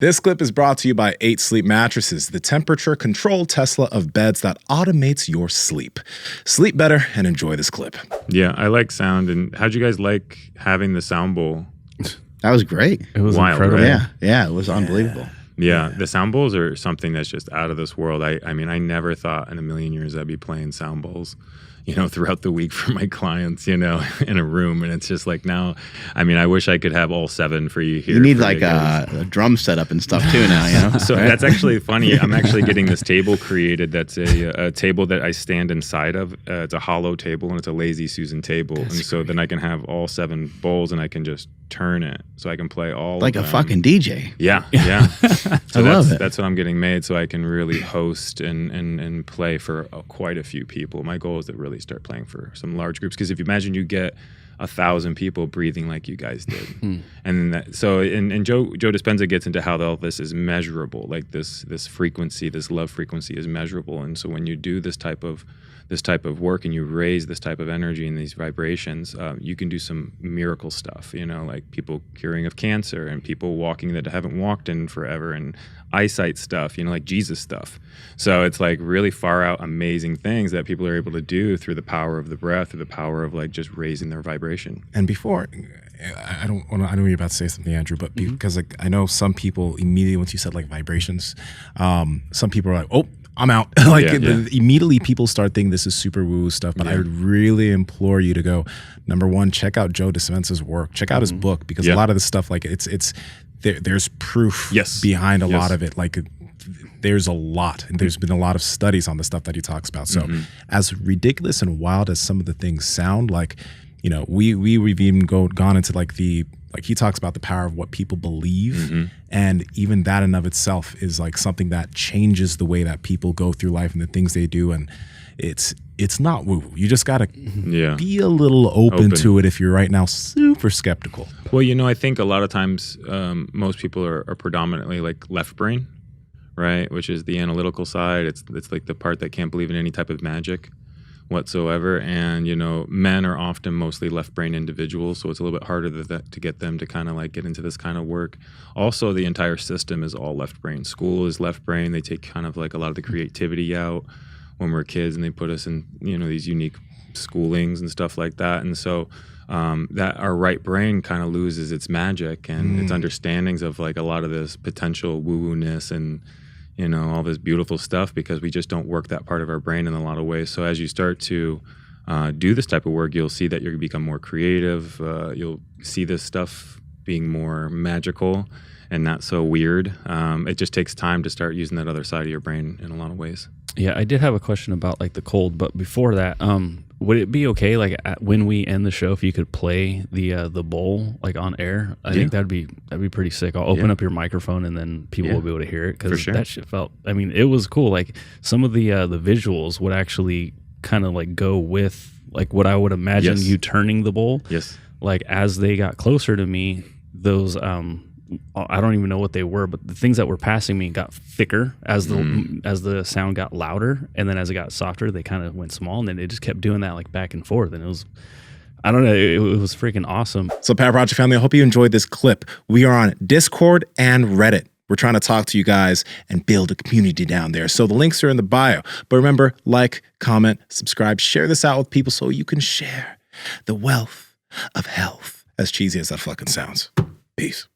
This clip is brought to you by 8 Sleep Mattresses, the temperature-controlled Tesla of beds that automates your sleep. Sleep better and enjoy this clip. Yeah, I like sound. And how'd you guys like having the sound bowl? That was great. It was Wild, incredible. right? Yeah, it was unbelievable. Yeah, the sound bowls are something that's just out of this world. I mean, I never thought in a million years I'd be playing sound bowls, throughout the week for my clients, in a room. And it's just like now, I mean, I wish I could have all 7 for you here. You need like a drum setup and stuff too now, So that's actually funny. I'm actually getting this table created. That's a table that I stand inside of. It's a hollow table and it's a lazy Susan table. That's and so great. Then I can have all 7 bowls and I can just turn it so I can play all like of a them. fucking DJ. Yeah. So I love it. That's what I'm getting made so I can really host and play for quite a few people. My goal is to really start playing for some large groups, because if you imagine you get 1,000 people breathing like you guys did. And Joe Dispenza gets into how all this is measurable, like this frequency, this love frequency is measurable. And so when you do this type of work and you raise this type of energy and these vibrations, you can do some miracle stuff, like people curing of cancer and people walking that haven't walked in forever, and eyesight stuff, like Jesus stuff. So it's like really far out, amazing things that people are able to do through the power of the breath, through the power of like just raising their vibration. And before, I know you're about to say something, Andrew, but because like I know some people immediately once you said like vibrations, some people are like, oh, I'm out. Immediately people start thinking this is super woo stuff, but I would really implore you to go, number one, check out Joe Dispenza's work, check out his book, because a lot of this stuff, like there's proof behind a lot of it. Like there's a lot, and there's been a lot of studies on the stuff that he talks about. So as ridiculous and wild as some of the things sound, like, we've even gone into like he talks about the power of what people believe, and even that in of itself is like something that changes the way that people go through life and the things they do. And it's not woo. You just gotta be a little open to it if you're right now super skeptical. Well, I think a lot of times most people are predominantly like left brain, right? Which is the analytical side. It's like the part that can't believe in any type of magic whatsoever. And men are often mostly left brain individuals, so it's a little bit harder to get them to kind of like get into this kind of work. Also, the entire system is all left brain. School is left brain. They take kind of like a lot of the creativity out when we're kids, and they put us in these unique schoolings and stuff like that. And so that our right brain kind of loses its magic and its understandings of like a lot of this potential woo-woo-ness and all this beautiful stuff, because we just don't work that part of our brain in a lot of ways. So as you start to do this type of work, you'll see that you'll become more creative. You'll see this stuff being more magical and not so weird. It just takes time to start using that other side of your brain in a lot of ways. Yeah, I did have a question about like the cold, but before that, would it be okay, like when we end the show, if you could play the bowl like on air? I think that'd be pretty sick. I'll open up your microphone and then people will be able to hear it, because that shit felt. I mean, it was cool. Like some of the visuals would actually kind of like go with like what I would imagine you turning the bowl. Yes. Like as they got closer to me, those I don't even know what they were, but the things that were passing me got thicker as the sound got louder, and then as it got softer, they kind of went small, and then it just kept doing that like back and forth, and it was, I don't know, it was freaking awesome. So Power Project family, I hope you enjoyed this clip. We are on Discord and Reddit. We're trying to talk to you guys and build a community down there. So the links are in the bio. But remember, like, comment, subscribe, share this out with people so you can share the wealth of health. As cheesy as that fucking sounds. Peace.